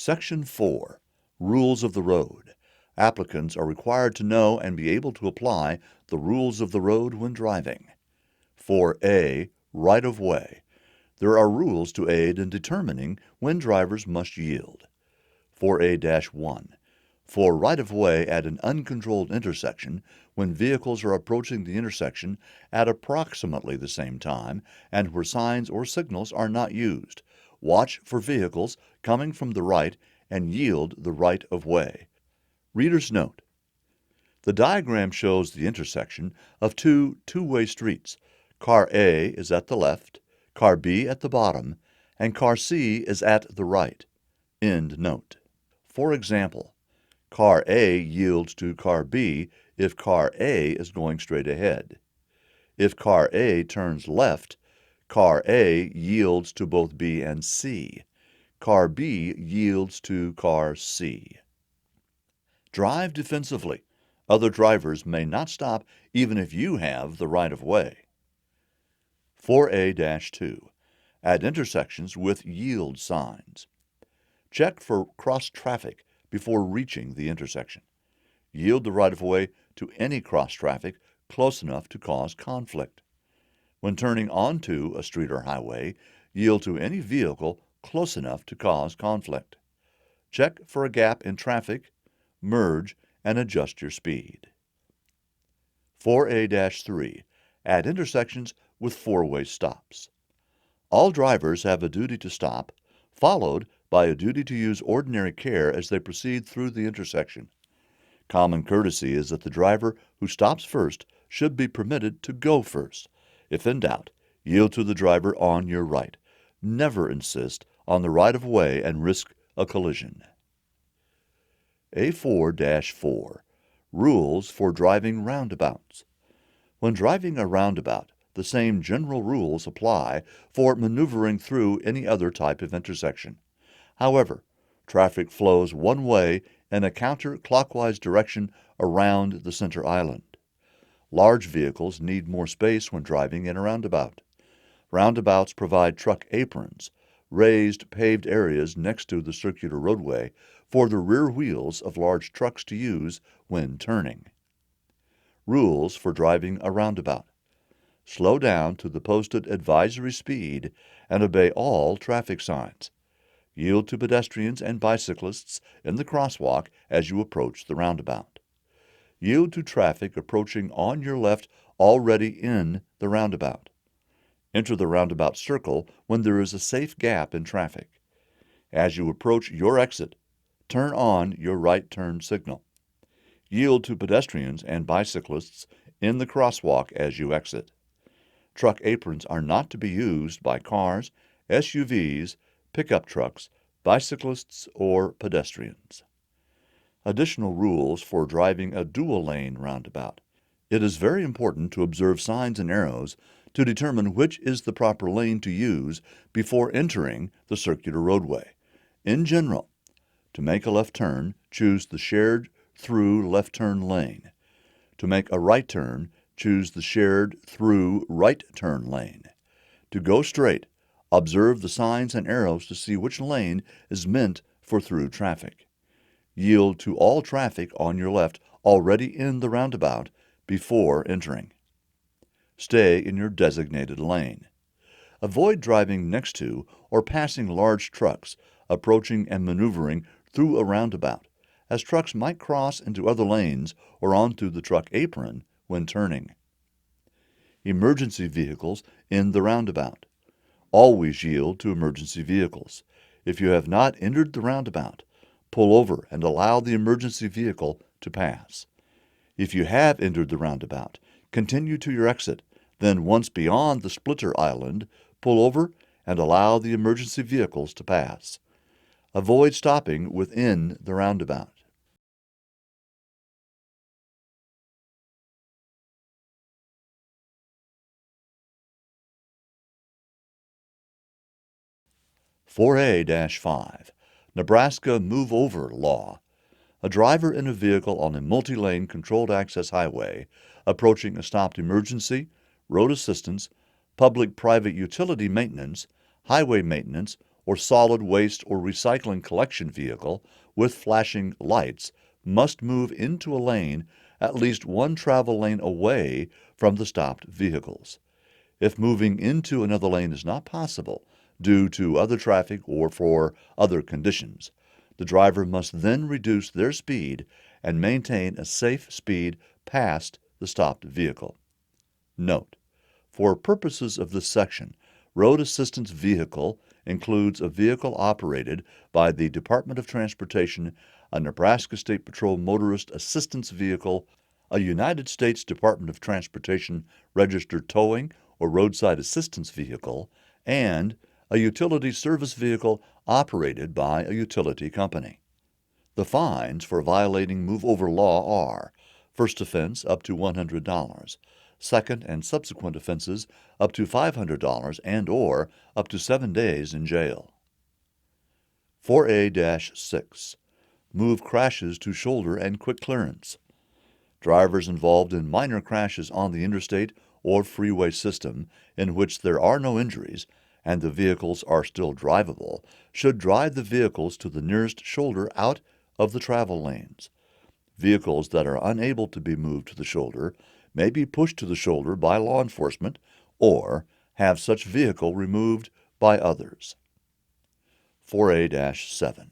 Section 4. Rules of the Road. Applicants are required to know and be able to apply the rules of the road when driving. 4A. Right-of-way. There are rules to aid in determining when drivers must yield. 4A-1. For right-of-way at an uncontrolled intersection, when vehicles are approaching the intersection at approximately the same time and where signs or signals are not used, watch for vehicles coming from the right and yield the right-of-way. Reader's note: the diagram shows the intersection of two-way streets. Car A is at the left, Car B at the bottom, and Car C is at the right. End note. For example, Car A yields to Car B if Car A is going straight ahead. If Car A turns left, Car A yields to both B and C. Car B yields to Car C. Drive defensively. Other drivers may not stop even if you have the right-of-way. 4A-2. At intersections with yield signs. Check for cross-traffic before reaching the intersection. Yield the right-of-way to any cross-traffic close enough to cause conflict. When turning onto a street or highway, yield to any vehicle close enough to cause conflict. Check for a gap in traffic, merge, and adjust your speed. 4A-3. At intersections with four-way stops. All drivers have a duty to stop, followed by a duty to use ordinary care as they proceed through the intersection. Common courtesy is that the driver who stops first should be permitted to go first. If in doubt, yield to the driver on your right. Never insist on the right-of-way and risk a collision. A4-4. Rules for driving roundabouts. When driving a roundabout, the same general rules apply for maneuvering through any other type of intersection. However, traffic flows one way in a counterclockwise direction around the center island. Large vehicles need more space when driving in a roundabout. Roundabouts provide truck aprons, raised paved areas next to the circular roadway for the rear wheels of large trucks to use when turning. Rules for driving a roundabout. Slow down to the posted advisory speed and obey all traffic signs. Yield to pedestrians and bicyclists in the crosswalk as you approach the roundabout. Yield to traffic approaching on your left already in the roundabout. Enter the roundabout circle when there is a safe gap in traffic. As you approach your exit, turn on your right turn signal. Yield to pedestrians and bicyclists in the crosswalk as you exit. Truck aprons are not to be used by cars, SUVs, pickup trucks, bicyclists, or pedestrians. Additional rules for driving a dual-lane roundabout. It is very important to observe signs and arrows to determine which is the proper lane to use before entering the circular roadway. In general, to make a left turn, choose the shared through left turn lane. To make a right turn, choose the shared through right turn lane. To go straight, observe the signs and arrows to see which lane is meant for through traffic. Yield to all traffic on your left already in the roundabout before entering. Stay in your designated lane. Avoid driving next to or passing large trucks approaching and maneuvering through a roundabout, as trucks might cross into other lanes or onto the truck apron when turning. Emergency vehicles in the roundabout. Always yield to emergency vehicles. If you have not entered the roundabout, pull over and allow the emergency vehicle to pass. If you have entered the roundabout, continue to your exit, then once beyond the splitter island, pull over and allow the emergency vehicles to pass. Avoid stopping within the roundabout. (4A-5) Nebraska Move Over Law. A driver in a vehicle on a multi-lane controlled access highway approaching a stopped emergency, road assistance, public-private utility maintenance, highway maintenance, or solid waste or recycling collection vehicle with flashing lights must move into a lane at least one travel lane away from the stopped vehicles. If moving into another lane is not possible due to other traffic or for other conditions, the driver must then reduce their speed and maintain a safe speed past the stopped vehicle. Note: for purposes of this section, road assistance vehicle includes a vehicle operated by the Department of Transportation, a Nebraska State Patrol motorist assistance vehicle, a United States Department of Transportation registered towing or roadside assistance vehicle, and a utility service vehicle operated by a utility company. The fines for violating move-over law are: first offense up to $100, second and subsequent offenses up to $500 and/or up to 7 days in jail. 4A-6. Move crashes to shoulder and quick clearance. Drivers involved in minor crashes on the interstate or freeway system in which there are no injuries and the vehicles are still drivable should drive the vehicles to the nearest shoulder out of the travel lanes. Vehicles that are unable to be moved to the shoulder may be pushed to the shoulder by law enforcement or have such vehicle removed by others. 4A-7.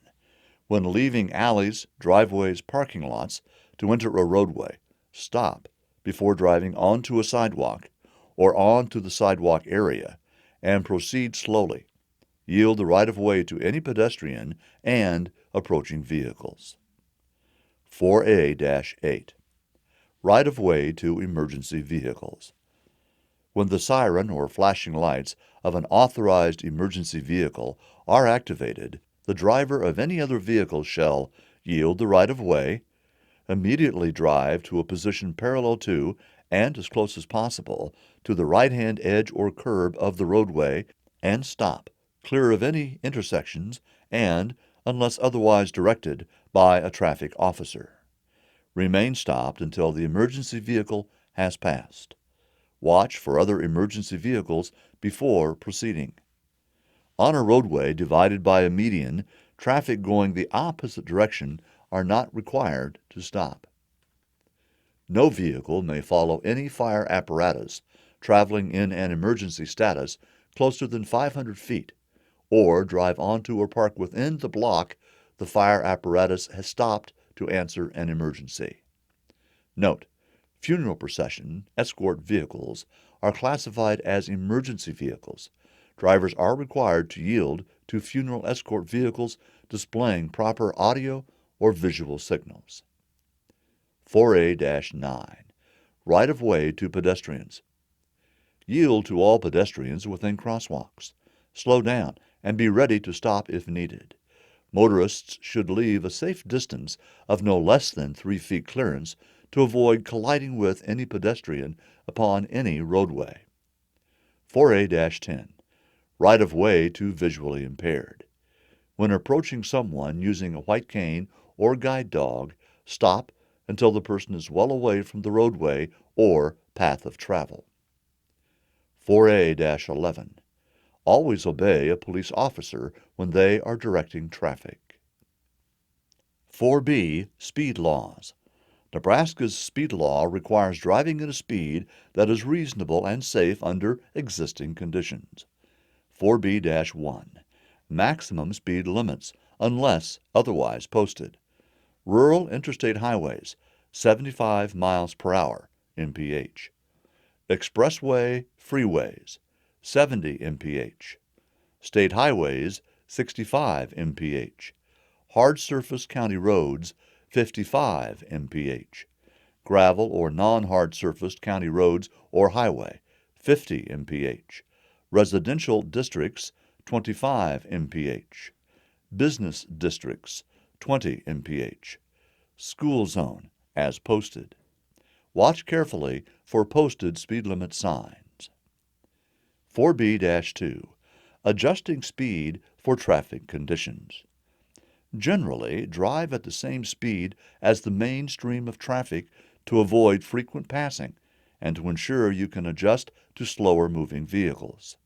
When leaving alleys, driveways, parking lots to enter a roadway, stop before driving onto a sidewalk or onto the sidewalk area and proceed slowly. Yield the right-of-way to any pedestrian and approaching vehicles. 4A-8. Right-of-way to emergency vehicles. When the siren or flashing lights of an authorized emergency vehicle are activated, the driver of any other vehicle shall yield the right-of-way, immediately drive to a position parallel to and as close as possible to the right-hand edge or curb of the roadway, and stop clear of any intersections and, unless otherwise directed by a traffic officer. Remain stopped until the emergency vehicle has passed. Watch for other emergency vehicles before proceeding. On a roadway divided by a median, traffic going the opposite direction are not required to stop. No vehicle may follow any fire apparatus traveling in an emergency status closer than 500 feet, or drive onto or park within the block the fire apparatus has stopped to answer an emergency. Note: funeral procession escort vehicles are classified as emergency vehicles. Drivers are required to yield to funeral escort vehicles displaying proper audio or visual signals. 4A-9. Right-of-way to pedestrians. Yield to all pedestrians within crosswalks. Slow down and be ready to stop if needed. Motorists should leave a safe distance of no less than 3 feet clearance to avoid colliding with any pedestrian upon any roadway. 4A-10. Right-of-way to visually impaired. When approaching someone using a white cane or guide dog, stop until the person is well away from the roadway or path of travel. 4A-11. Always obey a police officer when they are directing traffic. 4B. Speed laws. Nebraska's speed law requires driving at a speed that is reasonable and safe under existing conditions. 4B-1. Maximum speed limits, unless otherwise posted. Rural interstate highways, 75 miles per hour, mph. Expressway freeways, 70 mph. State highways, 65 mph. Hard surface county roads, 55 mph. Gravel or non-hard surfaced county roads or highway, 50 mph. Residential districts, 25 mph. Business districts, 20 mph. School zone, as posted. Watch carefully for posted speed limit signs. 4B-2. Adjusting speed for traffic conditions. Generally, drive at the same speed as the main stream of traffic to avoid frequent passing and to ensure you can adjust to slower moving vehicles.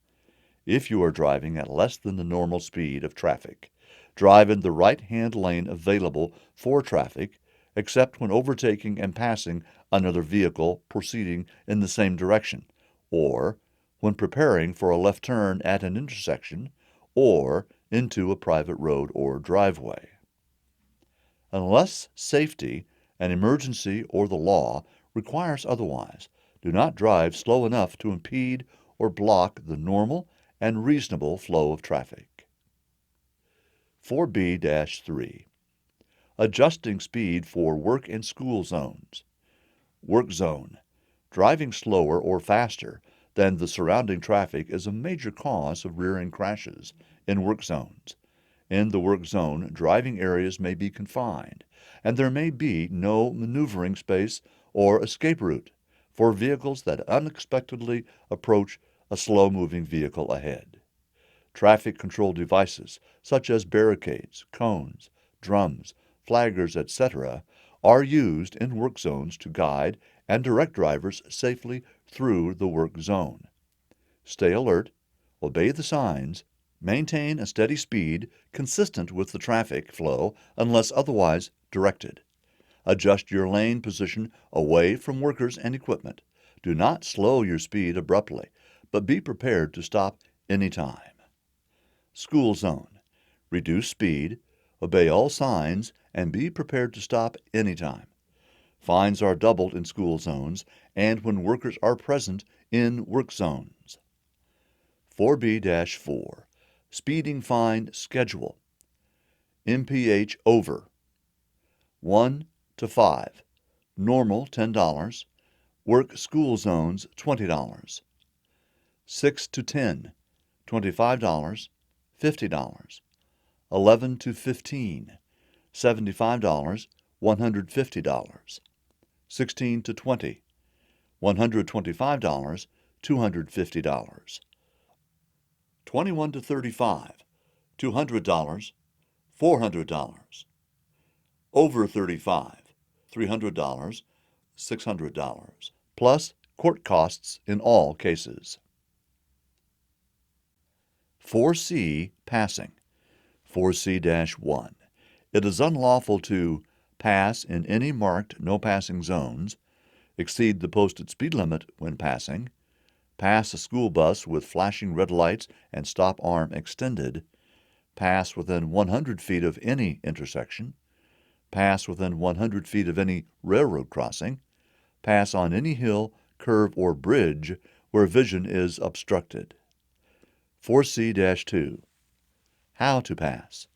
If you are driving at less than the normal speed of traffic, drive in the right-hand lane available for traffic, except when overtaking and passing another vehicle proceeding in the same direction, or when preparing for a left turn at an intersection, or into a private road or driveway. Unless safety, an emergency, or the law requires otherwise, do not drive slow enough to impede or block the normal and reasonable flow of traffic. 4B-3. Adjusting speed for work and school zones. Work zone. Driving slower or faster than the surrounding traffic is a major cause of rear-end crashes in work zones. In the work zone, driving areas may be confined, and there may be no maneuvering space or escape route for vehicles that unexpectedly approach a slow-moving vehicle ahead. Traffic control devices, such as barricades, cones, drums, flaggers, etc., are used in work zones to guide and direct drivers safely through the work zone. Stay alert, obey the signs, maintain a steady speed consistent with the traffic flow unless otherwise directed. Adjust your lane position away from workers and equipment. Do not slow your speed abruptly, but be prepared to stop anytime. School zone. Reduce speed, obey all signs, and be prepared to stop anytime. Fines are doubled in school zones and when workers are present in work zones. 4B-4. Speeding fine schedule. MPH over. 1 to 5. Normal $10. Work school zones $20. 6 to 10. $25. $50. 11 to 15. $75. $150. 16 to 20. $125. $250. 21 to 35. $200. $400. Over 35. $300. $600. Plus court costs in all cases. 4C. Passing. 4C-1. It is unlawful to pass in any marked no passing zones, exceed the posted speed limit when passing, pass a school bus with flashing red lights and stop arm extended, pass within 100 feet of any intersection, pass within 100 feet of any railroad crossing, pass on any hill, curve, or bridge where vision is obstructed. 4C-2. How to pass.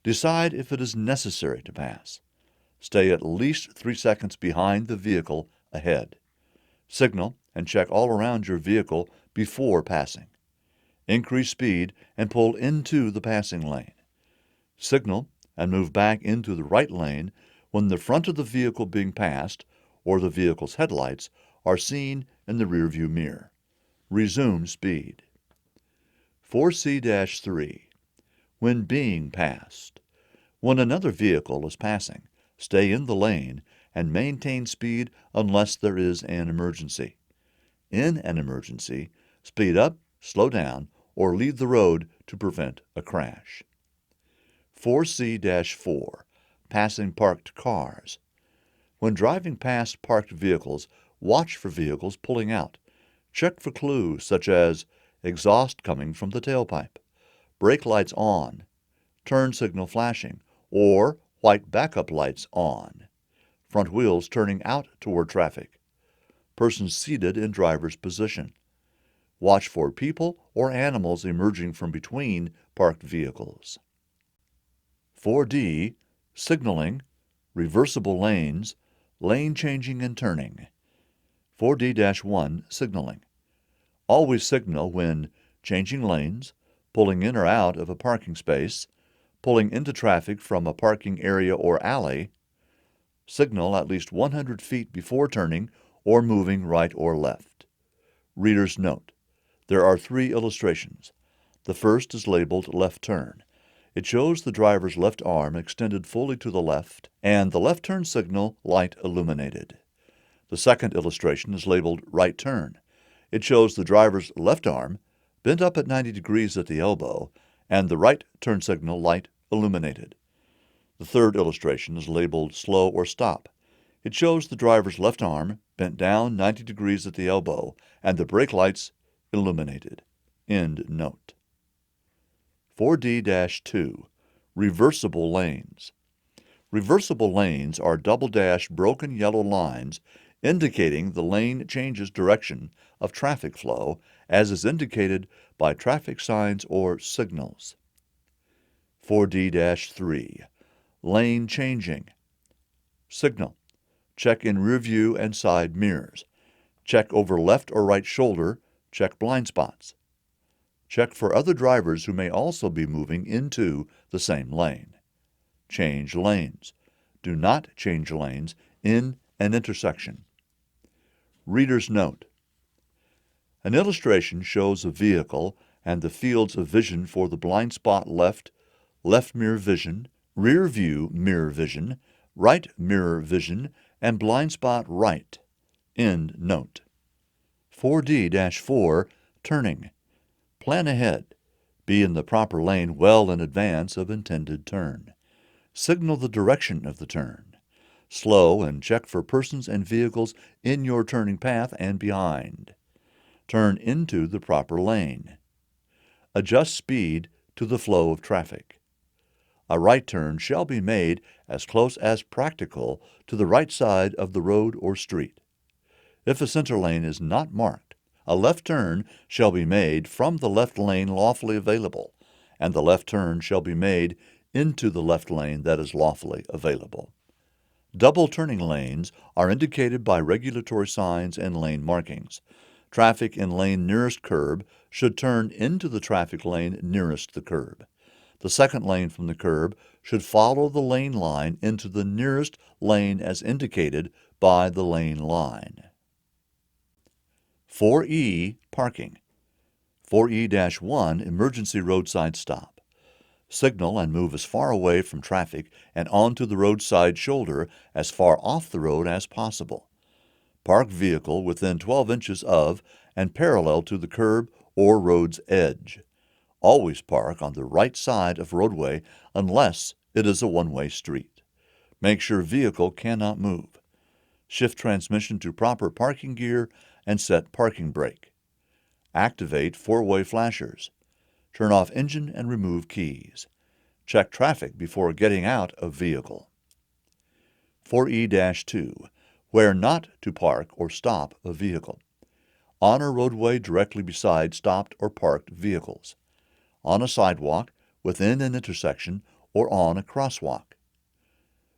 Decide if it is necessary to pass. Stay at least 3 seconds behind the vehicle ahead. Signal and check all around your vehicle before passing. Increase speed and pull into the passing lane. Signal and move back into the right lane when the front of the vehicle being passed or the vehicle's headlights are seen in the rearview mirror. Resume speed. 4C-3. When being passed. When another vehicle is passing, stay in the lane and maintain speed unless there is an emergency. In an emergency, speed up, slow down, or leave the road to prevent a crash. 4C-4. Passing parked cars. When driving past parked vehicles, watch for vehicles pulling out. Check for clues such as exhaust coming from the tailpipe, brake lights on, turn signal flashing, or white backup lights on, front wheels turning out toward traffic, person seated in driver's position. Watch for people or animals emerging from between parked vehicles. 4D. Signaling, reversible lanes, lane changing and turning. 4D-1. Signaling. Always signal when changing lanes, pulling in or out of a parking space, pulling into traffic from a parking area or alley. Signal at least 100 feet before turning or moving right or left. Reader's note: there are 3 illustrations. The first is labeled left turn. It shows the driver's left arm extended fully to the left and the left turn signal light illuminated. The second illustration is labeled right turn. It shows the driver's left arm bent up at 90 degrees at the elbow, and the right turn signal light illuminated. The third illustration is labeled slow or stop. It shows the driver's left arm bent down 90 degrees at the elbow and the brake lights illuminated. End note. 4D-2. Reversible lanes. Reversible lanes are double-dash broken yellow lines indicating the lane changes direction of traffic flow as is indicated by traffic signs or signals. 4D-3. Lane changing. Signal. Check in rear view and side mirrors. Check over left or right shoulder. Check blind spots. Check for other drivers who may also be moving into the same lane. Change lanes. Do not change lanes in an intersection. Reader's note. An illustration shows a vehicle and the fields of vision for the blind spot left, left mirror vision, rear view mirror vision, right mirror vision, and blind spot right. End note. 4D-4. Turning. Plan ahead. Be in the proper lane well in advance of intended turn. Signal the direction of the turn. Slow and check for persons and vehicles in your turning path and behind. Turn into the proper lane. Adjust speed to the flow of traffic. A right turn shall be made as close as practical to the right side of the road or street. If a center lane is not marked, a left turn shall be made from the left lane lawfully available, and the left turn shall be made into the left lane that is lawfully available. Double turning lanes are indicated by regulatory signs and lane markings. Traffic in lane nearest curb should turn into the traffic lane nearest the curb. The second lane from the curb should follow the lane line into the nearest lane as indicated by the lane line. 4E. Parking. 4E-1. Emergency roadside stop. Signal and move as far away from traffic and onto the roadside shoulder as far off the road as possible. Park vehicle within 12 inches of and parallel to the curb or road's edge. Always park on the right side of roadway unless it is a one-way street. Make sure vehicle cannot move. Shift transmission to proper parking gear and set parking brake. Activate four-way flashers. Turn off engine and remove keys. Check traffic before getting out of vehicle. 4E-2. Where not to park or stop a vehicle. On a roadway directly beside stopped or parked vehicles. On a sidewalk, within an intersection, or on a crosswalk.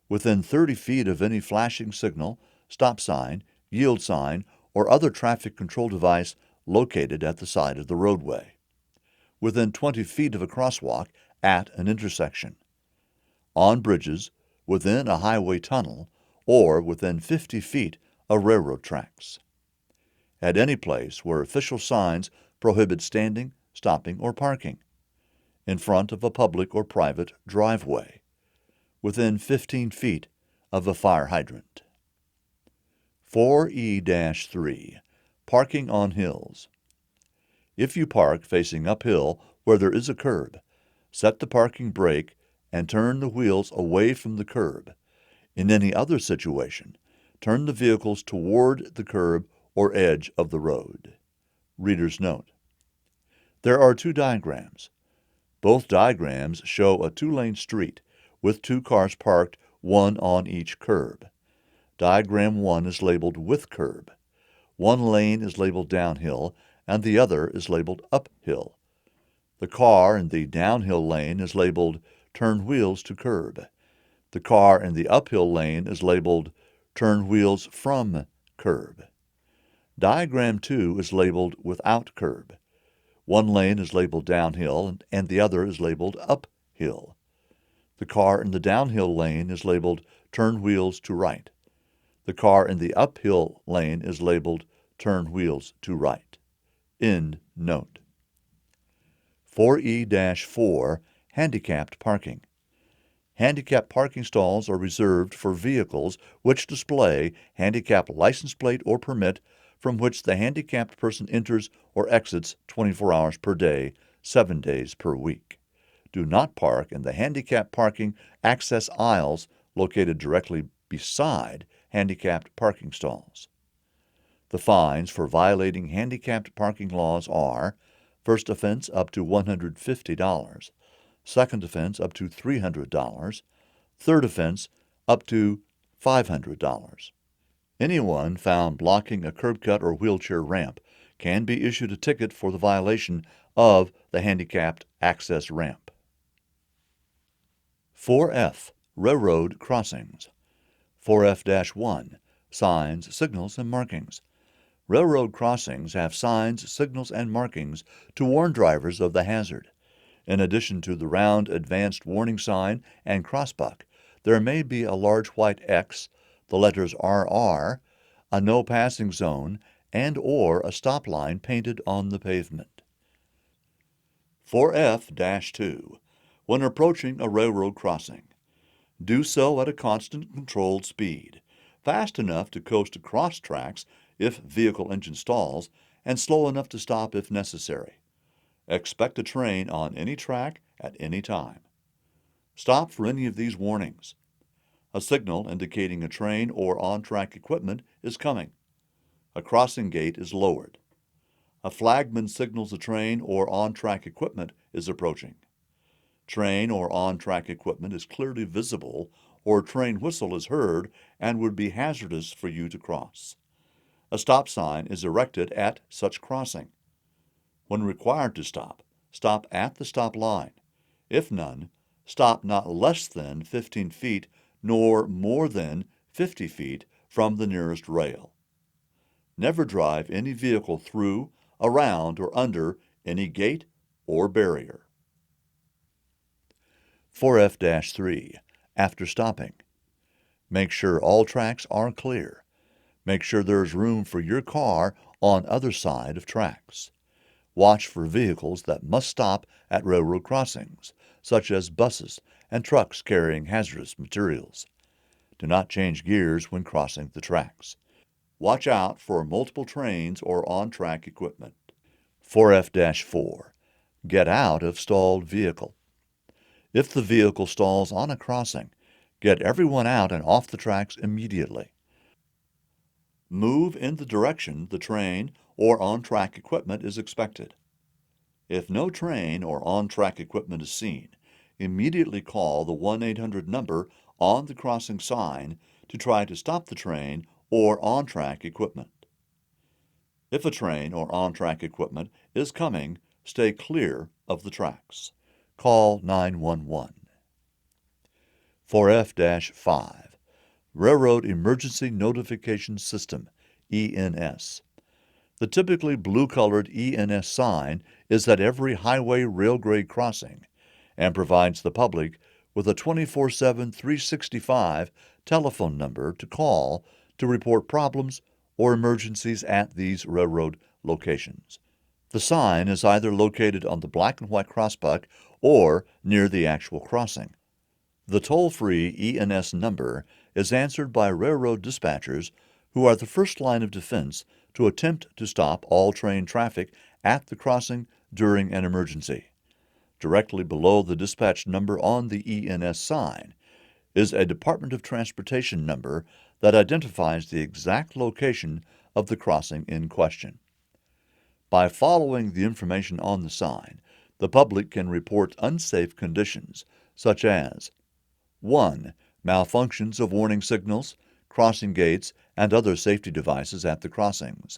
Within 30 feet of any flashing signal, stop sign, yield sign, or other traffic control device located at the side of the roadway. Within 20 feet of a crosswalk at an intersection. On bridges, within a highway tunnel, or within 50 feet of railroad tracks. At any place where official signs prohibit standing, stopping, or parking. In front of a public or private driveway. Within 15 feet of a fire hydrant. 4E-3. Parking on hills. If you park facing uphill where there is a curb, set the parking brake and turn the wheels away from the curb. In any other situation, turn the vehicles toward the curb or edge of the road. Reader's note. There are two diagrams. Both diagrams show a two-lane street with two cars parked, one on each curb. Diagram 1 is labeled with curb. One lane is labeled downhill and the other is labeled uphill. The car in the downhill lane is labeled turn wheels to curb. The car in the uphill lane is labeled turn wheels from curb. Diagram 2 is labeled without curb. One lane is labeled downhill and the other is labeled uphill. The car in the downhill lane is labeled turn wheels to right. The car in the uphill lane is labeled turn wheels to right. End note. 4E-4. Handicapped parking. Handicapped parking stalls are reserved for vehicles which display handicap license plate or permit from which the handicapped person enters or exits 24 hours per day, 7 days per week. Do not park in the handicapped parking access aisles located directly beside handicapped parking stalls. The fines for violating handicapped parking laws are: first offense up to $150, second offense up to $300, third offense up to $500. Anyone found blocking a curb cut or wheelchair ramp can be issued a ticket for the violation of the handicapped access ramp. 4F. Railroad Crossings. 4F-1. Signs, Signals, and Markings. Railroad crossings have signs, signals, and markings to warn drivers of the hazard. In addition to the round advanced warning sign and crossbuck, there may be a large white X, the letters RR, a no passing zone, and or a stop line painted on the pavement. 4F-2. When approaching a railroad crossing, do so at a constant controlled speed, fast enough to coast across tracks if vehicle engine stalls, and slow enough to stop if necessary. Expect a train on any track at any time. Stop for any of these warnings. A signal indicating a train or on-track equipment is coming. A crossing gate is lowered. A flagman signals a train or on-track equipment is approaching. Train or on-track equipment is clearly visible, or a train whistle is heard and would be hazardous for you to cross. A stop sign is erected at such crossing. When required to stop, stop at the stop line. If none, stop not less than 15 feet nor more than 50 feet from the nearest rail. Never drive any vehicle through, around, or under any gate or barrier. 4F-3. After stopping, make sure all tracks are clear. Make sure there is room for your car on other side of tracks. Watch for vehicles that must stop at railroad crossings, such as buses and trucks carrying hazardous materials. Do not change gears when crossing the tracks. Watch out for multiple trains or on-track equipment. 4F-4. Get out of stalled vehicle. If the vehicle stalls on a crossing, get everyone out and off the tracks immediately. Move in the direction the train or on-track equipment is expected. If no train or on-track equipment is seen, immediately call the 1-800 number on the crossing sign to try to stop the train or on-track equipment. If a train or on-track equipment is coming, stay clear of the tracks. Call 911. 4F-5. Railroad Emergency Notification System, ENS. The typically blue-colored ENS sign is at every highway railgrade crossing and provides the public with a 24/7, 365 telephone number to call to report problems or emergencies at these railroad locations. The sign is either located on the black and white crossbuck or near the actual crossing. The toll-free ENS number is answered by railroad dispatchers who are the first line of defense to attempt to stop all train traffic at the crossing during an emergency. Directly below the dispatch number on the ENS sign is a Department of Transportation number that identifies the exact location of the crossing in question. By following the information on the sign, the public can report unsafe conditions such as 1. Malfunctions of warning signals, crossing gates, and other safety devices at the crossings.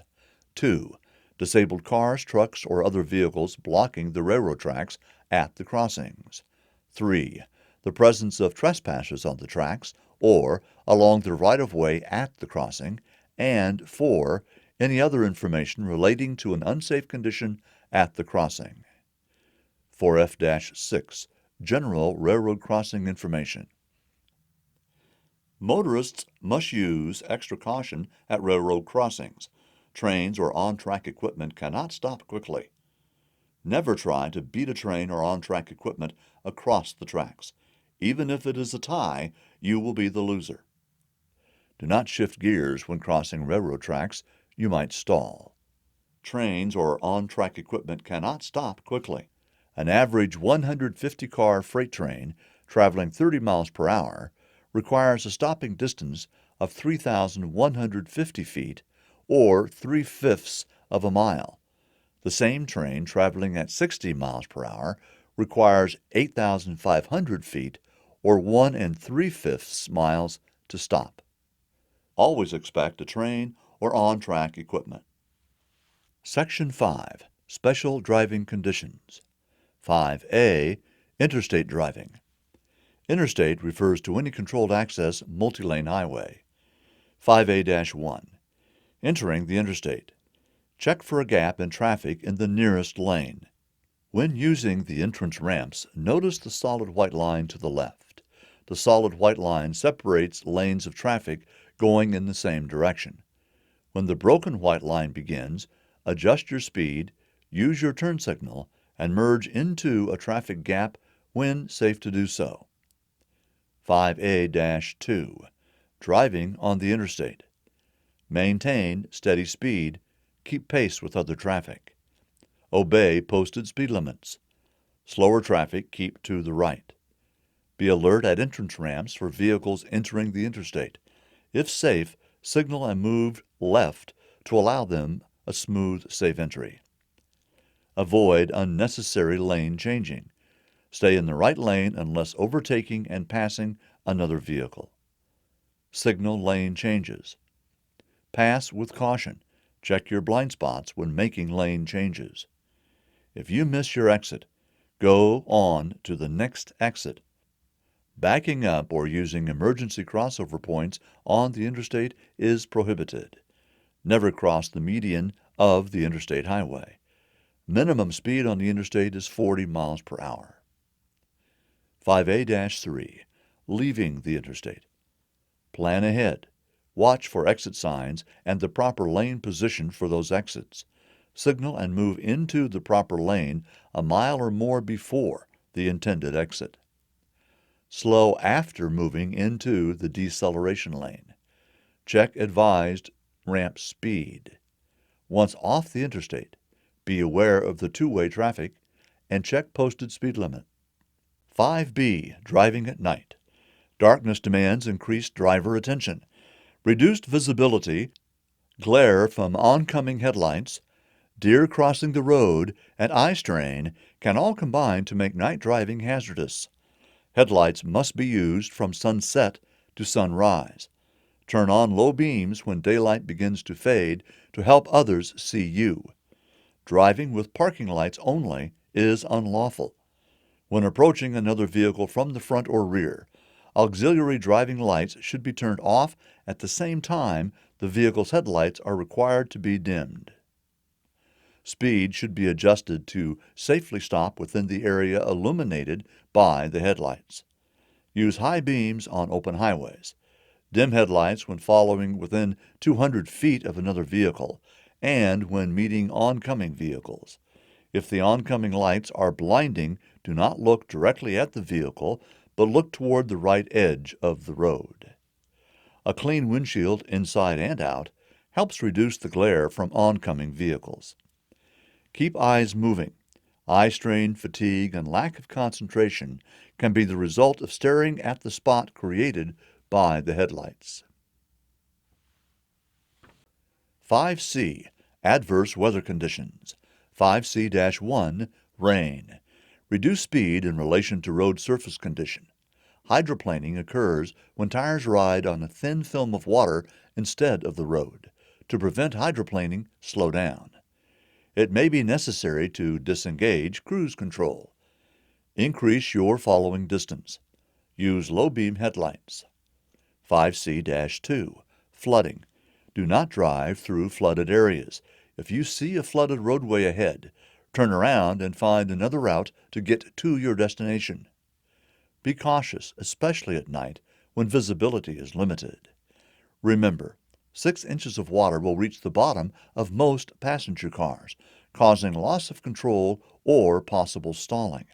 2. Disabled cars, trucks, or other vehicles blocking the railroad tracks at the crossings. 3. The presence of trespassers on the tracks or along the right-of-way at the crossing. And 4. Any other information relating to an unsafe condition at the crossing. 4F-6. General Railroad Crossing Information. Motorists must use extra caution at railroad crossings. Trains or on-track equipment cannot stop quickly. Never try to beat a train or on-track equipment across the tracks. Even if it is a tie, you will be the loser. Do not shift gears when crossing railroad tracks. you might stall. Trains or on-track equipment cannot stop quickly. An average 150-car freight train traveling 30 miles per hour requires a stopping distance of 3,150 feet, or 3/5 of a mile. The same train traveling at 60 miles per hour requires 8,500 feet, or 1 3/5 miles, to stop. Always expect a train or on-track equipment. Section 5. Special Driving Conditions. 5A. Interstate Driving. Interstate refers to any controlled access multi-lane highway. 5A-1. Entering the interstate. Check for a gap in traffic in the nearest lane. When using the entrance ramps, notice the solid white line to the left. The solid white line separates lanes of traffic going in the same direction. When the broken white line begins, adjust your speed, use your turn signal, and merge into a traffic gap when safe to do so. 5A-2. Driving on the interstate. Maintain steady speed. Keep pace with other traffic. Obey posted speed limits. Slower traffic, keep to the right. Be alert at entrance ramps for vehicles entering the interstate. If safe, signal and move left to allow them a smooth, safe entry. Avoid unnecessary lane changing. Stay in the right lane unless overtaking and passing another vehicle. Signal lane changes. Pass with caution. Check your blind spots when making lane changes. If you miss your exit, go on to the next exit. Backing up or using emergency crossover points on the interstate is prohibited. Never cross the median of the interstate highway. Minimum speed on the interstate is 40 miles per hour. 5A-3. Leaving the interstate. Plan ahead. Watch for exit signs and the proper lane position for those exits. Signal and move into the proper lane a mile or more before the intended exit. Slow after moving into the deceleration lane. Check advised ramp speed. Once off the interstate, be aware of the two-way traffic and check posted speed limit. 5B. Driving at night. Darkness demands increased driver attention. Reduced visibility, glare from oncoming headlights, deer crossing the road, and eye strain can all combine to make night driving hazardous. Headlights must be used from sunset to sunrise. Turn on low beams when daylight begins to fade to help others see you. Driving with parking lights only is unlawful. When approaching another vehicle from the front or rear, auxiliary driving lights should be turned off at the same time the vehicle's headlights are required to be dimmed. Speed should be adjusted to safely stop within the area illuminated by the headlights. Use high beams on open highways. Dim headlights when following within 200 feet of another vehicle and when meeting oncoming vehicles. If the oncoming lights are blinding, do not look directly at the vehicle, but look toward the right edge of the road. A clean windshield, inside and out, helps reduce the glare from oncoming vehicles. Keep eyes moving. Eye strain, fatigue, and lack of concentration can be the result of staring at the spot created by the headlights. 5C. Adverse weather conditions. 5C-1. Rain. Reduce speed in relation to road surface condition. Hydroplaning occurs when tires ride on a thin film of water instead of the road. To prevent hydroplaning, slow down. It may be necessary to disengage cruise control. Increase your following distance. Use low-beam headlights. 5C-2. Flooding. Do not drive through flooded areas. If you see a flooded roadway ahead, turn around and find another route to get to your destination. Be cautious, especially at night when visibility is limited. Remember, 6 inches of water will reach the bottom of most passenger cars, causing loss of control or possible stalling.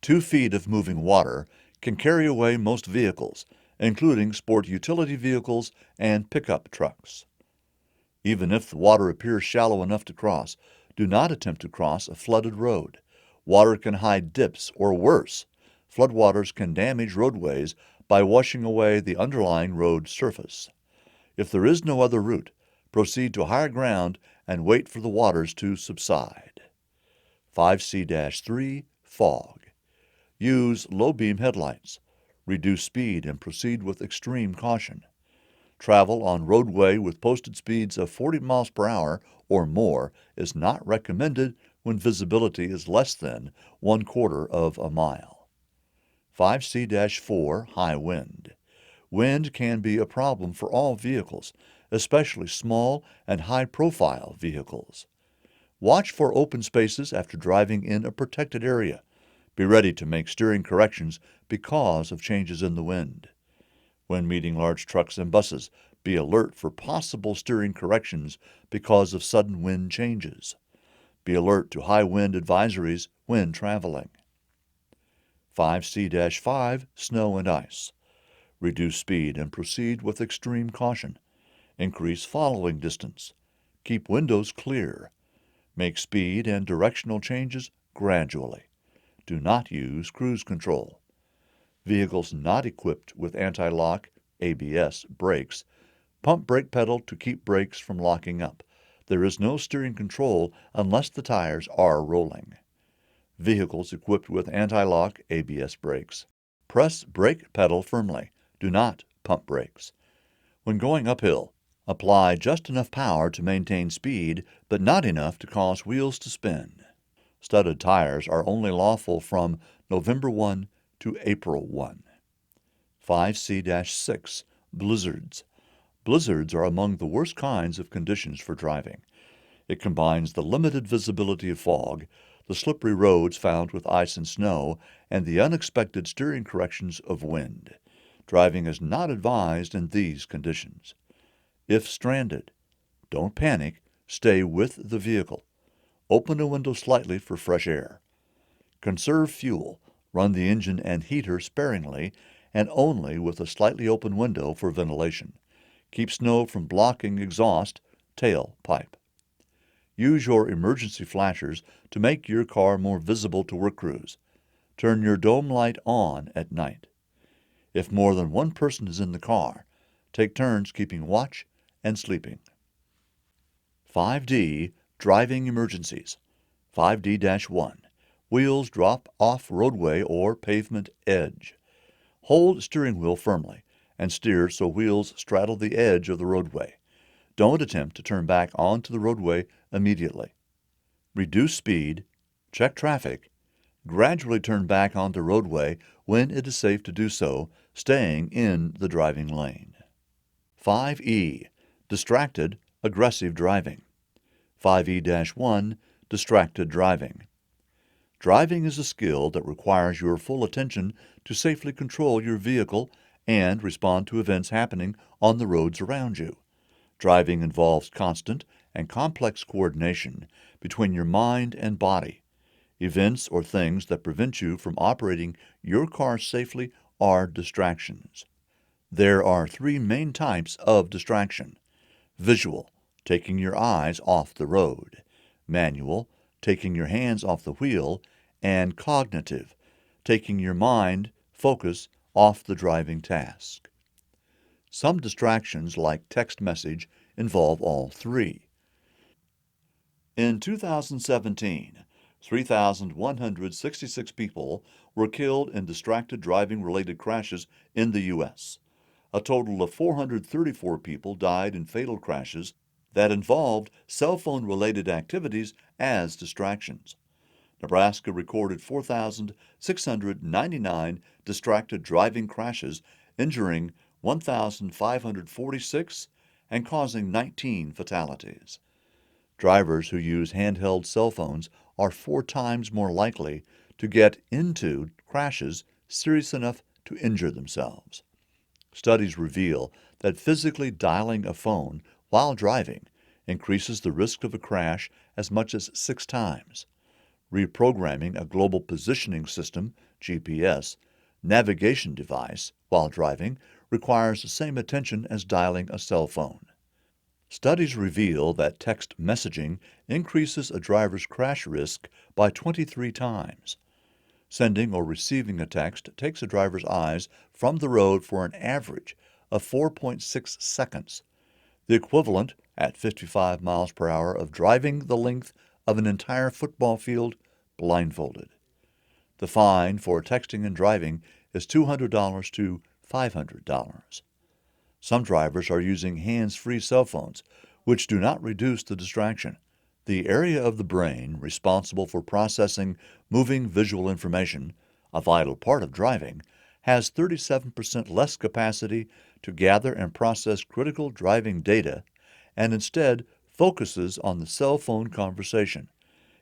2 feet of moving water can carry away most vehicles, including sport utility vehicles and pickup trucks. Even if the water appears shallow enough to cross, do not attempt to cross a flooded road. Water can hide dips, or worse, floodwaters can damage roadways by washing away the underlying road surface. If there is no other route, proceed to higher ground and wait for the waters to subside. 5C-3 Fog. Use low-beam headlights. Reduce speed and proceed with extreme caution. Travel on roadway with posted speeds of 40 miles per hour or more is not recommended when visibility is less than 1/4 of a mile. 5C-4 High Wind. Wind can be a problem for all vehicles, especially small and high-profile vehicles. Watch for open spaces after driving in a protected area. Be ready to make steering corrections because of changes in the wind. When meeting large trucks and buses, be alert for possible steering corrections because of sudden wind changes. Be alert to high wind advisories when traveling. 5C-5 Snow and Ice. Reduce speed and proceed with extreme caution. Increase following distance. Keep windows clear. Make speed and directional changes gradually. Do not use cruise control. Vehicles not equipped with anti-lock ABS brakes, pump brake pedal to keep brakes from locking up. There is no steering control unless the tires are rolling. Vehicles equipped with anti-lock ABS brakes, press brake pedal firmly. Do not pump brakes. When going uphill, apply just enough power to maintain speed, but not enough to cause wheels to spin. Studded tires are only lawful from November 1 to April 1. 5C-6 Blizzards. Blizzards are among the worst kinds of conditions for driving. It combines the limited visibility of fog, the slippery roads found with ice and snow, and the unexpected steering corrections of wind. Driving is not advised in these conditions. If stranded, don't panic, stay with the vehicle. Open a window slightly for fresh air. Conserve fuel. Run the engine and heater sparingly and only with a slightly open window for ventilation. Keep snow from blocking exhaust, tailpipe. Use your emergency flashers to make your car more visible to work crews. Turn your dome light on at night. If more than one person is in the car, take turns keeping watch and sleeping. 5D Driving Emergencies. 5D-1 Wheels drop off roadway or pavement edge. Hold steering wheel firmly and steer so wheels straddle the edge of the roadway. Don't attempt to turn back onto the roadway immediately. Reduce speed, check traffic, gradually turn back onto roadway when it is safe to do so, staying in the driving lane. 5E Distracted, aggressive driving. 5E-1 Distracted driving. Driving is a skill that requires your full attention to safely control your vehicle and respond to events happening on the roads around you. Driving involves constant and complex coordination between your mind and body. Events or things that prevent you from operating your car safely are distractions. There are three main types of distraction: visual, taking your eyes off the road; manual, taking your hands off the wheel; and cognitive, taking your mind, focus off the driving task. Some distractions, like text message, involve all three. In 2017, 3,166 people were killed in distracted driving-related crashes in the U.S. A total of 434 people died in fatal crashes that involved cell phone-related activities as distractions. Nebraska recorded 4,699 distracted driving crashes, injuring 1,546 and causing 19 fatalities. Drivers who use handheld cell phones are 4 times more likely to get into crashes serious enough to injure themselves. Studies reveal that physically dialing a phone while driving increases the risk of a crash as much as 6 times. Reprogramming a global positioning system, GPS, navigation device while driving requires the same attention as dialing a cell phone. Studies reveal that text messaging increases a driver's crash risk by 23 times. Sending or receiving a text takes a driver's eyes from the road for an average of 4.6 seconds, the equivalent at 55 miles per hour of driving the length of an entire football field blindfolded. The fine for texting and driving is $200 to $500. Some drivers are using hands-free cell phones, which do not reduce the distraction. The area of the brain responsible for processing moving visual information, a vital part of driving, has 37% less capacity to gather and process critical driving data and instead focuses on the cell phone conversation.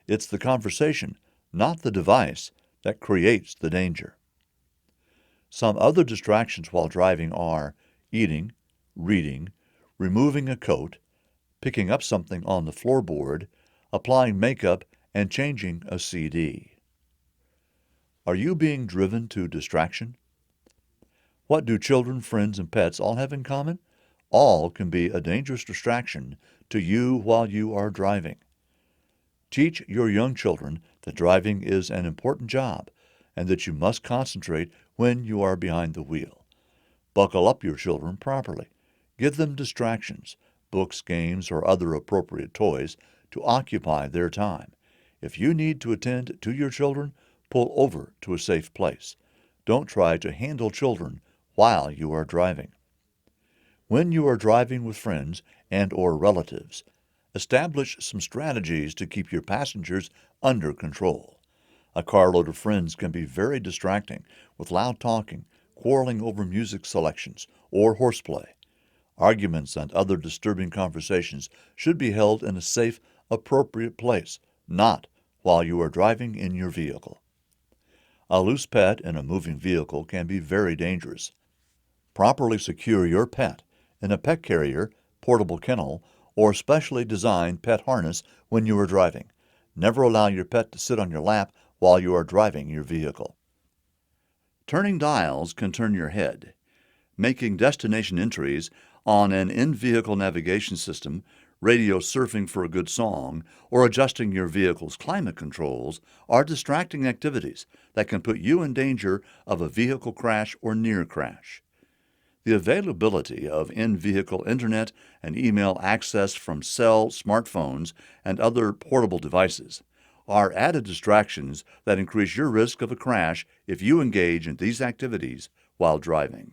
It's the conversation, not the device, that creates the danger. Some other distractions while driving are eating, reading, removing a coat, picking up something on the floorboard, applying makeup, and changing a CD. Are you being driven to distraction? What do children, friends, and pets all have in common? All can be a dangerous distraction to you while you are driving. Teach your young children that driving is an important job and that you must concentrate when you are behind the wheel. Buckle up your children properly. Give them distractions, books, games, or other appropriate toys to occupy their time. If you need to attend to your children, pull over to a safe place. Don't try to handle children while you are driving. When you are driving with friends and or relatives, establish some strategies to keep your passengers under control. A carload of friends can be very distracting with loud talking, quarreling over music selections, or horseplay. Arguments and other disturbing conversations should be held in a safe, appropriate place, not while you are driving in your vehicle. A loose pet in a moving vehicle can be very dangerous. Properly secure your pet in a pet carrier, portable kennel, or specially designed pet harness when you are driving. Never allow your pet to sit on your lap while you are driving your vehicle. Turning dials can turn your head. Making destination entries on an in-vehicle navigation system, radio surfing for a good song, or adjusting your vehicle's climate controls are distracting activities that can put you in danger of a vehicle crash or near crash. The availability of in-vehicle internet and email access from cell, smartphones, and other portable devices are added distractions that increase your risk of a crash if you engage in these activities while driving.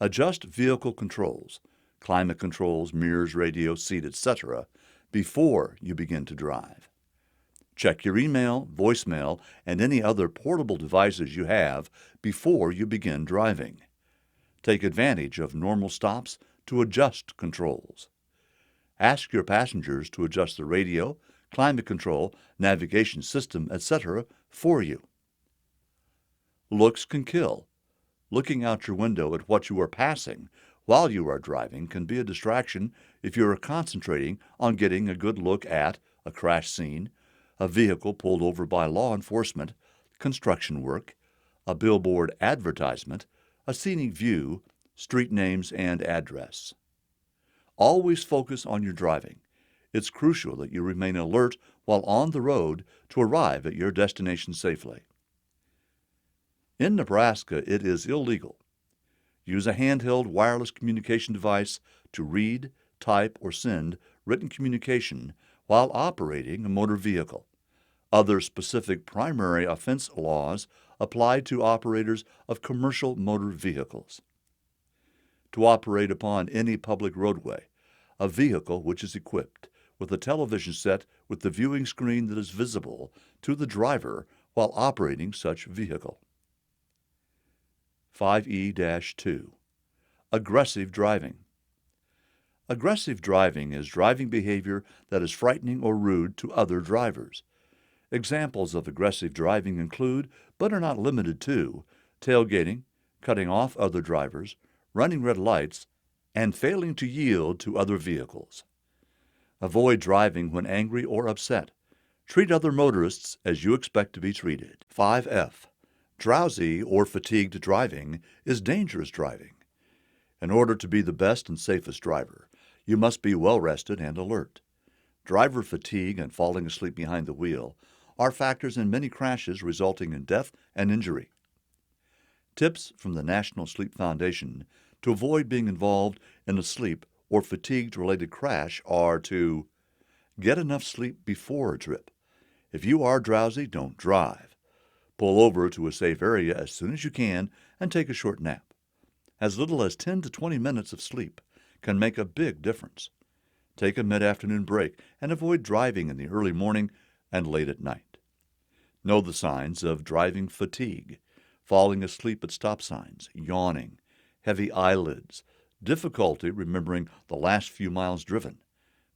Adjust vehicle controls, climate controls, mirrors, radio, seat, etc., before you begin to drive. Check your email, voicemail, and any other portable devices you have before you begin driving. Take advantage of normal stops to adjust controls. Ask your passengers to adjust the radio, climate control, navigation system, etc. for you. Looks can kill. Looking out your window at what you are passing while you are driving can be a distraction if you are concentrating on getting a good look at a crash scene, a vehicle pulled over by law enforcement, construction work, a billboard advertisement, a scenic view, street names, and address. Always focus on your driving. It's crucial that you remain alert while on the road to arrive at your destination safely. In Nebraska, it is illegal. Use a handheld wireless communication device to read, type, or send written communication while operating a motor vehicle. Other specific primary offense laws apply to operators of commercial motor vehicles. To operate upon any public roadway, a vehicle which is equipped with a television set with the viewing screen that is visible to the driver while operating such vehicle. 5E-2. Aggressive driving. Aggressive driving is driving behavior that is frightening or rude to other drivers. Examples of aggressive driving include, but are not limited to, tailgating, cutting off other drivers, running red lights, and failing to yield to other vehicles. Avoid driving when angry or upset. Treat other motorists as you expect to be treated. 5F. Drowsy or fatigued driving is dangerous driving. In order to be the best and safest driver, You must be well rested and alert. Driver fatigue and falling asleep behind the wheel are factors in many crashes resulting in death and injury. Tips from the National Sleep Foundation to avoid being involved in a sleep or fatigue-related crash are to get enough sleep before a trip. If you are drowsy, don't drive. Pull over to a safe area as soon as you can and take a short nap. As little as 10 to 20 minutes of sleep can make a big difference. Take a mid-afternoon break and avoid driving in the early morning and late at night. Know the signs of driving fatigue: falling asleep at stop signs, yawning, heavy eyelids, difficulty remembering the last few miles driven,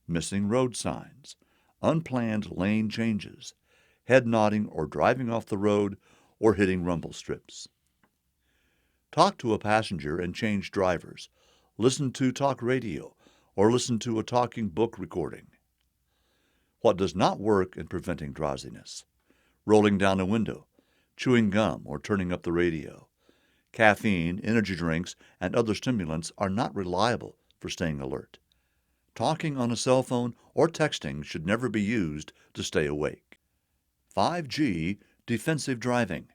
missing road signs, unplanned lane changes, head nodding or driving off the road, or hitting rumble strips. Talk to a passenger and change drivers. Listen to talk radio or listen to a talking book recording. What does not work in preventing drowsiness? Rolling down a window, chewing gum, or turning up the radio. Caffeine, energy drinks, and other stimulants are not reliable for staying alert. Talking on a cell phone or texting should never be used to stay awake. 5G, defensive driving.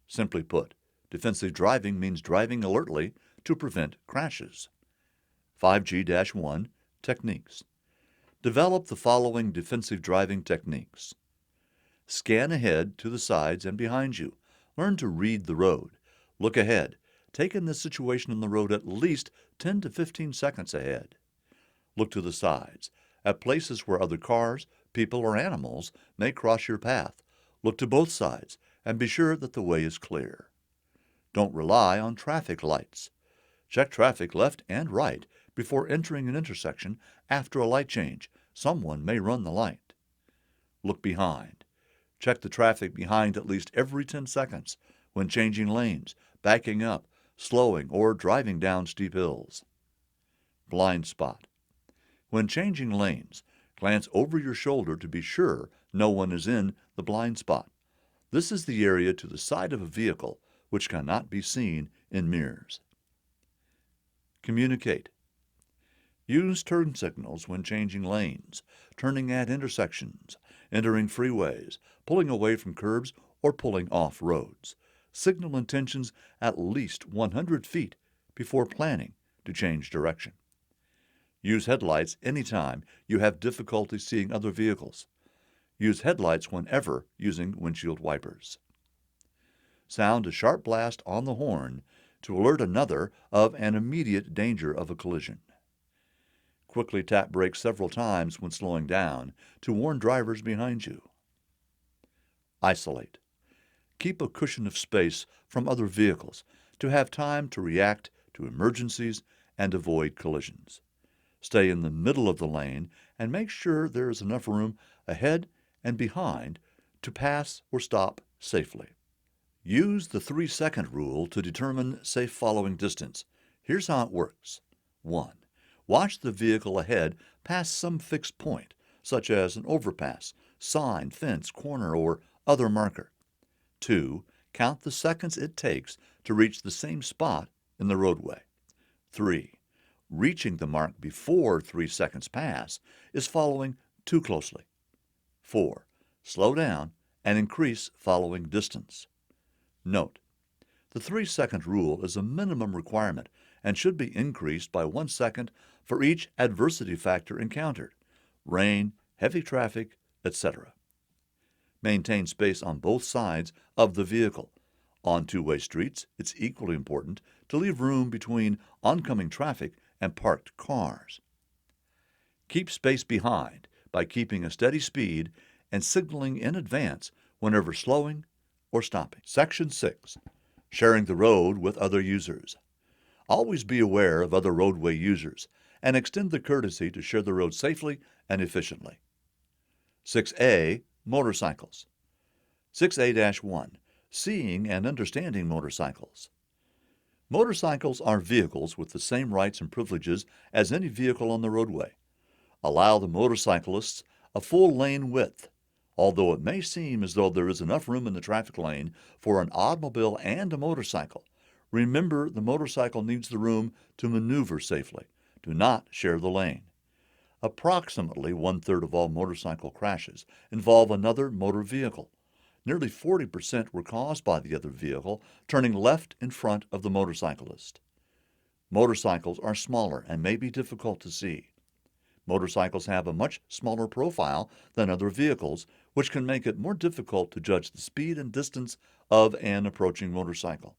Simply put, defensive driving means driving alertly to prevent crashes. 5G-1 techniques. Develop the following defensive driving techniques. Scan ahead, to the sides, and behind you. Learn to read the road. Look ahead. Take in the situation on the road at least 10 to 15 seconds ahead. Look to the sides, at places where other cars, people, or animals may cross your path. Look to both sides and be sure that the way is clear. Don't rely on traffic lights. Check traffic left and right before entering an intersection after a light change. Someone may run the light. Look behind. Check the traffic behind at least every 10 seconds when changing lanes, backing up, slowing, or driving down steep hills. Blind spot. When changing lanes, glance over your shoulder to be sure no one is in the blind spot. This is the area to the side of a vehicle which cannot be seen in mirrors. Communicate. Use turn signals when changing lanes, turning at intersections, entering freeways, pulling away from curbs, or pulling off roads. Signal intentions at least 100 feet before planning to change direction. Use headlights anytime you have difficulty seeing other vehicles. Use headlights whenever using windshield wipers. Sound a sharp blast on the horn to alert another of an immediate danger of a collision. Quickly tap brakes several times when slowing down to warn drivers behind you. Isolate. Keep a cushion of space from other vehicles to have time to react to emergencies and avoid collisions. Stay in the middle of the lane and make sure there is enough room ahead and behind to pass or stop safely. Use the 3-second rule to determine safe following distance. Here's how it works. 1. Watch the vehicle ahead pass some fixed point, such as an overpass, sign, fence, corner, or other marker. 2. Count the seconds it takes to reach the same spot in the roadway. 3. Reaching the mark before 3 seconds pass is following too closely. 4. Slow down and increase following distance. Note: the 3-second rule is a minimum requirement and should be increased by 1 second for each adversity factor encountered: rain, heavy traffic, etc. Maintain space on both sides of the vehicle. On two-way streets, it's equally important to leave room between oncoming traffic and parked cars. Keep space behind by keeping a steady speed and signaling in advance whenever slowing or stopping. Section 6. Sharing the road with other users. Always be aware of other roadway users and extend the courtesy to share the road safely and efficiently. 6A. Motorcycles. 6A-1. Seeing and understanding motorcycles. Motorcycles are vehicles with the same rights and privileges as any vehicle on the roadway. Allow the motorcyclists a full lane width. Although it may seem as though there is enough room in the traffic lane for an automobile and a motorcycle, remember the motorcycle needs the room to maneuver safely. Do not share the lane. Approximately one-third of all motorcycle crashes involve another motor vehicle. Nearly 40% were caused by the other vehicle turning left in front of the motorcyclist. Motorcycles are smaller and may be difficult to see. Motorcycles have a much smaller profile than other vehicles, which can make it more difficult to judge the speed and distance of an approaching motorcycle.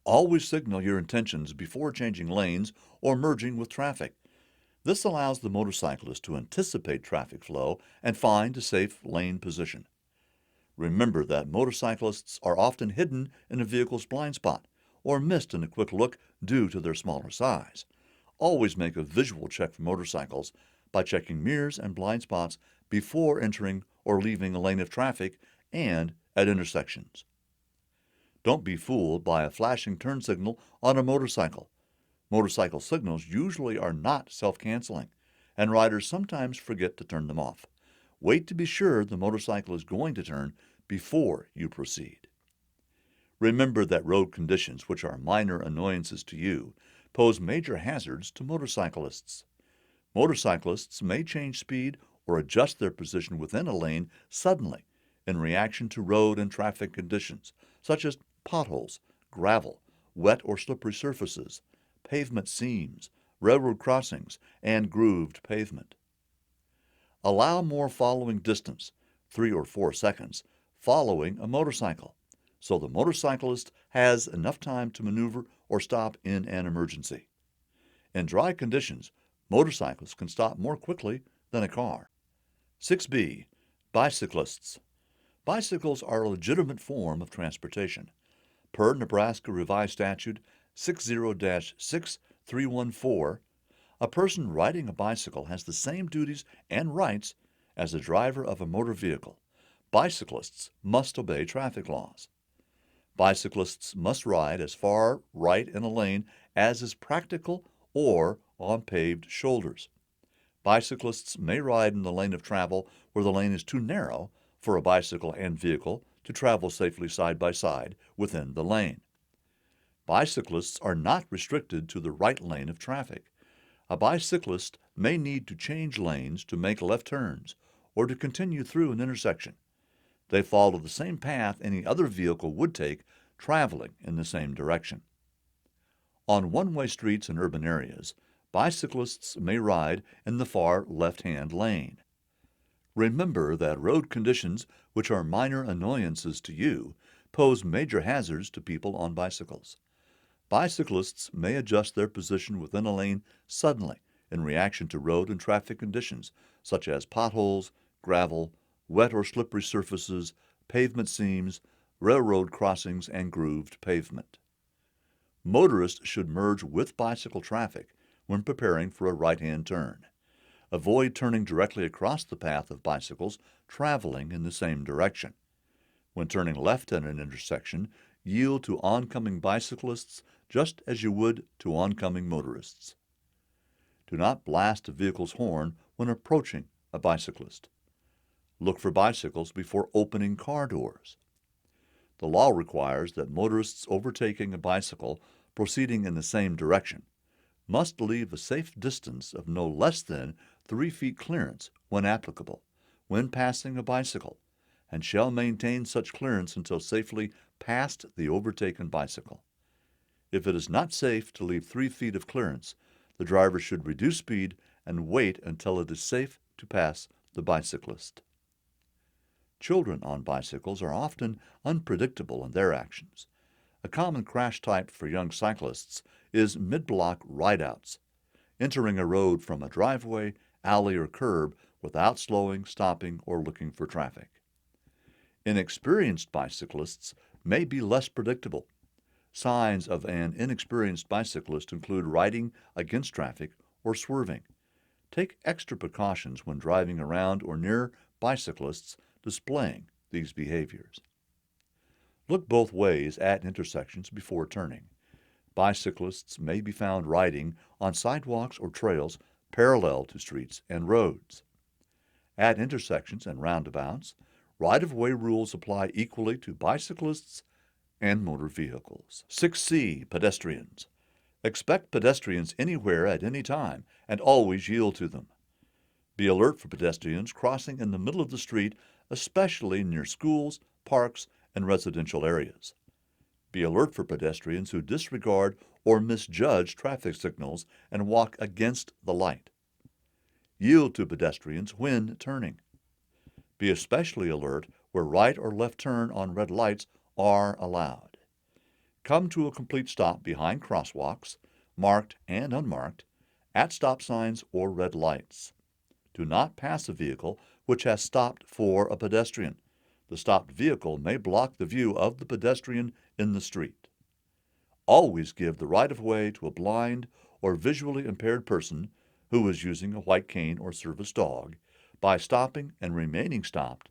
Always signal your intentions before changing lanes or merging with traffic. This allows the motorcyclist to anticipate traffic flow and find a safe lane position. Remember that motorcyclists are often hidden in a vehicle's blind spot or missed in a quick look due to their smaller size. Always make a visual check for motorcycles by checking mirrors and blind spots before entering or leaving a lane of traffic and at intersections. Don't be fooled by a flashing turn signal on a motorcycle. Motorcycle signals usually are not self-canceling, and riders sometimes forget to turn them off. Wait to be sure the motorcycle is going to turn before you proceed. Remember that road conditions, which are minor annoyances to you, pose major hazards to motorcyclists. Motorcyclists may change speed or adjust their position within a lane suddenly in reaction to road and traffic conditions, such as potholes, gravel, wet or slippery surfaces, pavement seams, railroad crossings, and grooved pavement. Allow more following distance, 3 or 4 seconds, following a motorcycle, so the motorcyclist has enough time to maneuver or stop in an emergency. In dry conditions, motorcyclists can stop more quickly than a car. 6b. Bicyclists. Bicycles are a legitimate form of transportation. Per Nebraska Revised Statute 60-6314, a person riding a bicycle has the same duties and rights as a driver of a motor vehicle. Bicyclists must obey traffic laws. Bicyclists must ride as far right in a lane as is practical or on paved shoulders. Bicyclists may ride in the lane of travel where the lane is too narrow for a bicycle and vehicle to travel safely side by side within the lane. Bicyclists are not restricted to the right lane of traffic. A bicyclist may need to change lanes to make left turns or to continue through an intersection. They follow the same path any other vehicle would take traveling in the same direction. On one-way streets in urban areas, bicyclists may ride in the far left-hand lane. Remember that road conditions, which are minor annoyances to you, pose major hazards to people on bicycles. Bicyclists may adjust their position within a lane suddenly in reaction to road and traffic conditions, such as potholes, gravel, wet or slippery surfaces, pavement seams, railroad crossings, and grooved pavement. Motorists should merge with bicycle traffic when preparing for a right-hand turn. Avoid turning directly across the path of bicycles traveling in the same direction. When turning left at an intersection, yield to oncoming bicyclists just as you would to oncoming motorists. Do not blast a vehicle's horn when approaching a bicyclist. Look for bicycles before opening car doors. The law requires that motorists overtaking a bicycle proceeding in the same direction must leave a safe distance of no less than 3 feet clearance when applicable, when passing a bicycle, and shall maintain such clearance until safely past the overtaken bicycle. If it is not safe to leave 3 feet of clearance, the driver should reduce speed and wait until it is safe to pass the bicyclist. Children on bicycles are often unpredictable in their actions. A common crash type for young cyclists is mid-block ride-outs, entering a road from a driveway, alley, or curb without slowing, stopping, or looking for traffic. Inexperienced bicyclists may be less predictable. Signs of an inexperienced bicyclist include riding against traffic or swerving. Take extra precautions when driving around or near bicyclists displaying these behaviors. Look both ways at intersections before turning. Bicyclists may be found riding on sidewalks or trails parallel to streets and roads. At intersections and roundabouts, right-of-way rules apply equally to bicyclists and motor vehicles. 6c. Pedestrians. Expect pedestrians anywhere at any time and always yield to them. Be alert for pedestrians crossing in the middle of the street, especially near schools, parks, and residential areas. Be alert for pedestrians who disregard or misjudge traffic signals and walk against the light. Yield to pedestrians when turning. Be especially alert where right or left turn on red lights are allowed. Come to a complete stop behind crosswalks, marked and unmarked, at stop signs or red lights. Do not pass a vehicle which has stopped for a pedestrian. The stopped vehicle may block the view of the pedestrian in the street. Always give the right-of-way to a blind or visually impaired person who is using a white cane or service dog by stopping and remaining stopped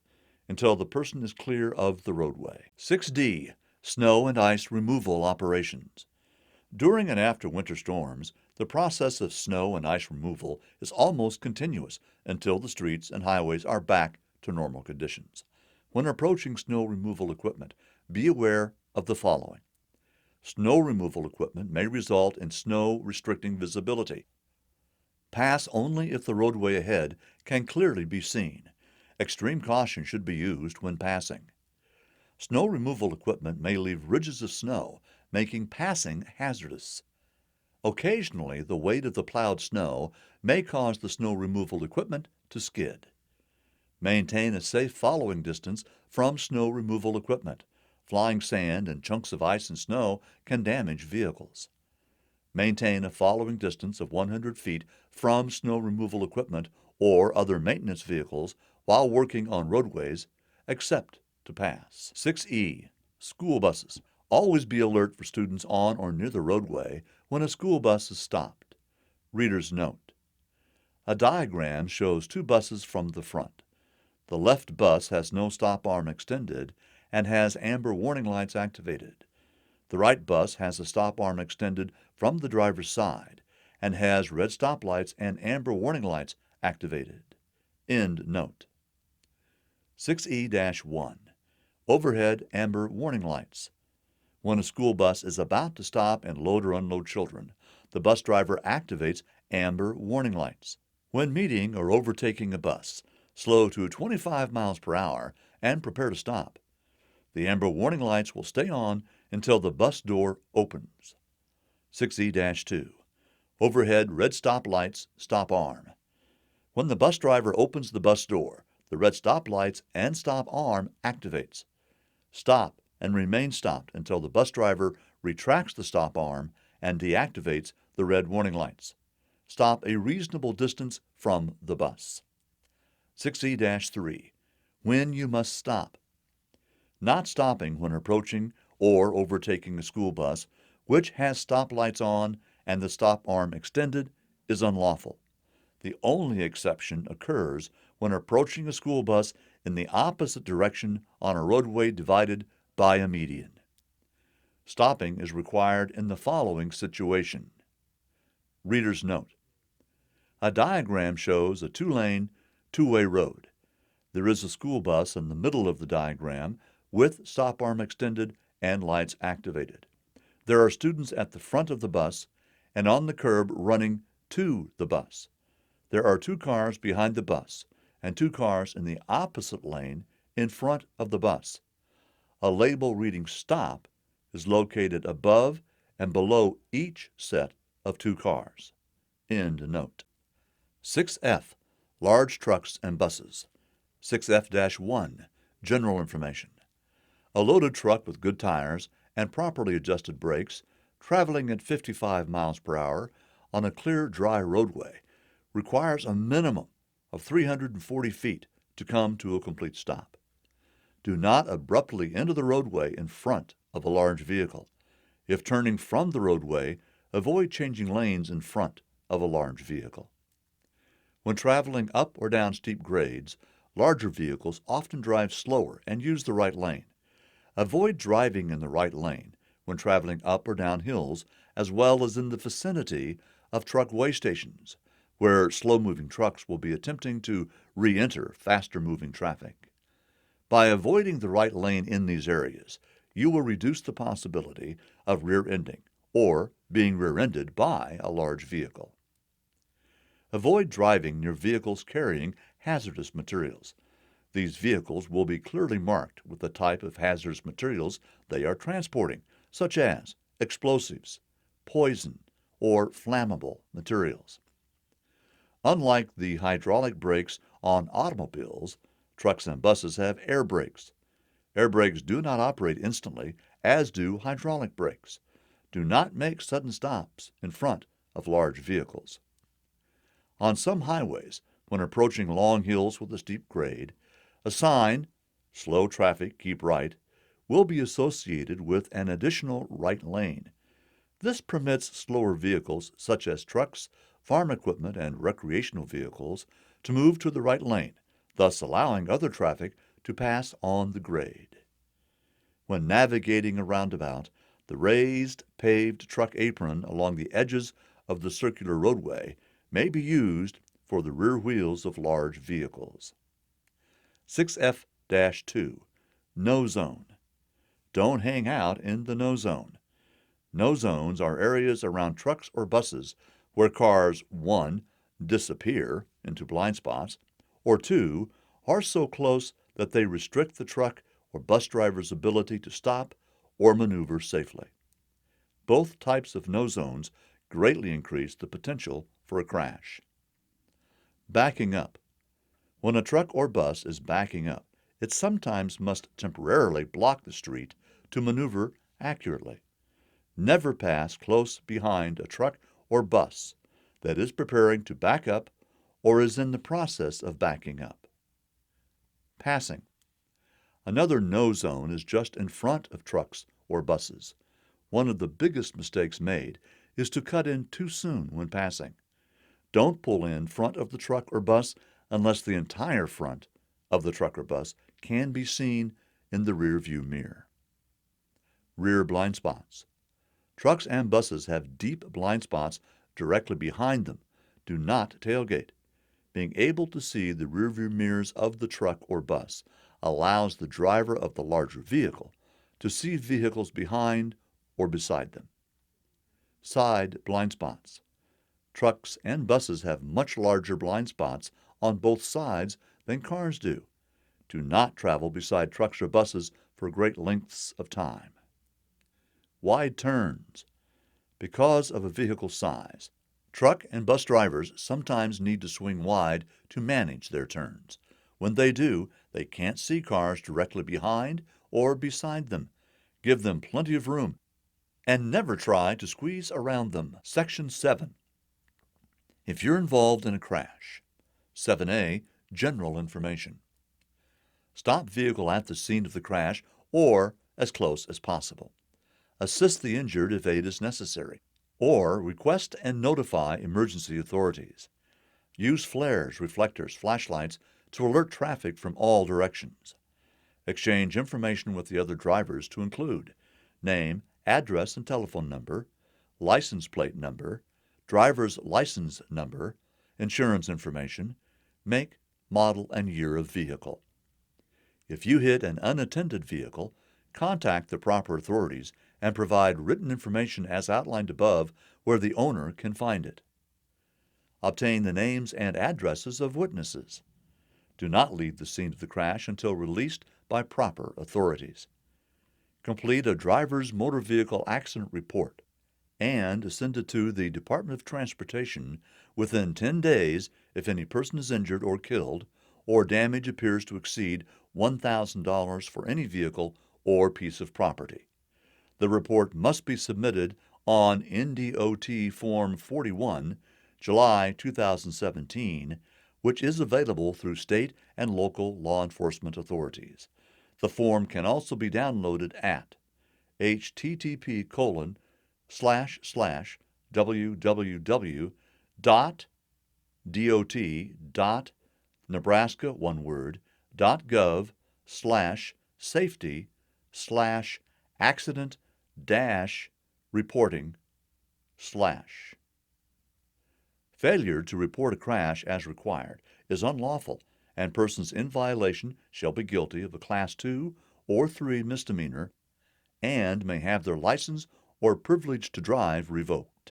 until the person is clear of the roadway. 6D. Snow and ice removal operations. During and after winter storms, the process of snow and ice removal is almost continuous until the streets and highways are back to normal conditions. When approaching snow removal equipment, be aware of the following. Snow removal equipment may result in snow restricting visibility. Pass only if the roadway ahead can clearly be seen. Extreme caution should be used when passing. Snow removal equipment may leave ridges of snow, making passing hazardous. Occasionally, the weight of the plowed snow may cause the snow removal equipment to skid. Maintain a safe following distance from snow removal equipment. Flying sand and chunks of ice and snow can damage vehicles. Maintain a following distance of 100 feet from snow removal equipment or other maintenance vehicles while working on roadways, except to pass. 6E. School buses. Always be alert for students on or near the roadway when a school bus is stopped. Reader's note. A diagram shows two buses from the front. The left bus has no stop arm extended and has amber warning lights activated. The right bus has a stop arm extended from the driver's side and has red stop lights and amber warning lights activated. End note. 6E-1. Overhead amber warning lights. When a school bus is about to stop and load or unload children, the bus driver activates amber warning lights. When meeting or overtaking a bus, slow to 25 miles per hour and prepare to stop. The amber warning lights will stay on until the bus door opens. 6E-2. Overhead red stop lights, stop arm. When the bus driver opens the bus door, the red stop lights and stop arm activates. Stop and remain stopped until the bus driver retracts the stop arm and deactivates the red warning lights. Stop a reasonable distance from the bus. 6E-3. When you must stop. Not stopping when approaching or overtaking a school bus which has stop lights on and the stop arm extended is unlawful. The only exception occurs when approaching a school bus in the opposite direction on a roadway divided by a median. Stopping is required in the following situation. Reader's note. A diagram shows a two-lane, two-way road. There is a school bus in the middle of the diagram with stop arm extended and lights activated. There are students at the front of the bus and on the curb running to the bus. There are two cars behind the bus and two cars in the opposite lane in front of the bus. A label reading stop is located above and below each set of two cars. End note. 6F. Large trucks and buses. 6F-1. General information. A loaded truck with good tires and properly adjusted brakes, traveling at 55 miles per hour on a clear, dry roadway, requires a minimum of 340 feet to come to a complete stop. Do not abruptly enter the roadway in front of a large vehicle. If turning from the roadway, avoid changing lanes in front of a large vehicle. When traveling up or down steep grades, larger vehicles often drive slower and use the right lane. Avoid driving in the right lane when traveling up or down hills, as well as in the vicinity of truck weigh stations, where slow-moving trucks will be attempting to re-enter faster-moving traffic. By avoiding the right lane in these areas, you will reduce the possibility of rear-ending or being rear-ended by a large vehicle. Avoid driving near vehicles carrying hazardous materials. These vehicles will be clearly marked with the type of hazardous materials they are transporting, such as explosives, poison, or flammable materials. Unlike the hydraulic brakes on automobiles, trucks and buses have air brakes. Air brakes do not operate instantly, as do hydraulic brakes. Do not make sudden stops in front of large vehicles. On some highways, when approaching long hills with a steep grade, a sign, "Slow traffic, keep right," will be associated with an additional right lane. This permits slower vehicles, such as trucks, farm equipment, and recreational vehicles, to move to the right lane, thus allowing other traffic to pass on the grade. When navigating a roundabout, the raised, paved truck apron along the edges of the circular roadway may be used for the rear wheels of large vehicles. 6F-2. No Zone. Don't hang out in the no zone. No zones are areas around trucks or buses where cars 1. Disappear into blind spots, or 2. Are so close that they restrict the truck or bus driver's ability to stop or maneuver safely. Both types of no zones greatly increase the potential for a crash. Backing up. When a truck or bus is backing up, it sometimes must temporarily block the street to maneuver accurately. Never pass close behind a truck or bus that is preparing to back up or is in the process of backing up. Passing. Another no zone is just in front of trucks or buses. One of the biggest mistakes made is to cut in too soon when passing. Don't pull in front of the truck or bus unless the entire front of the truck or bus can be seen in the rear view mirror. Rear blind spots. Trucks and buses have deep blind spots directly behind them. Do not tailgate. Being able to see the rearview mirrors of the truck or bus allows the driver of the larger vehicle to see vehicles behind or beside them. Side blind spots. Trucks and buses have much larger blind spots on both sides than cars do. Do not travel beside trucks or buses for great lengths of time. Wide turns. Because of a vehicle's size, truck and bus drivers sometimes need to swing wide to manage their turns. When they do, they can't see cars directly behind or beside them. Give them plenty of room, and never try to squeeze around them. Section 7. If you're involved in a crash. 7A. General information. Stop vehicle at the scene of the crash or as close as possible. Assist the injured if aid is necessary, or request and notify emergency authorities. Use flares, reflectors, flashlights to alert traffic from all directions. Exchange information with the other drivers to include name, address and telephone number, license plate number, driver's license number, insurance information, make, model, and year of vehicle. If you hit an unattended vehicle, contact the proper authorities and provide written information as outlined above where the owner can find it. Obtain the names and addresses of witnesses. Do not leave the scene of the crash until released by proper authorities. Complete a driver's motor vehicle accident report and send it to the Department of Transportation within 10 days if any person is injured or killed, or damage appears to exceed $1,000 for any vehicle or piece of property. The report must be submitted on NDOT Form 41, July 2017, which is available through state and local law enforcement authorities. The form can also be downloaded at http://www.dot.nebraska.gov/safety/accident-reporting/. Failure to report a crash as required is unlawful, and persons in violation shall be guilty of a Class 2 or 3 misdemeanor and may have their license or privilege to drive revoked.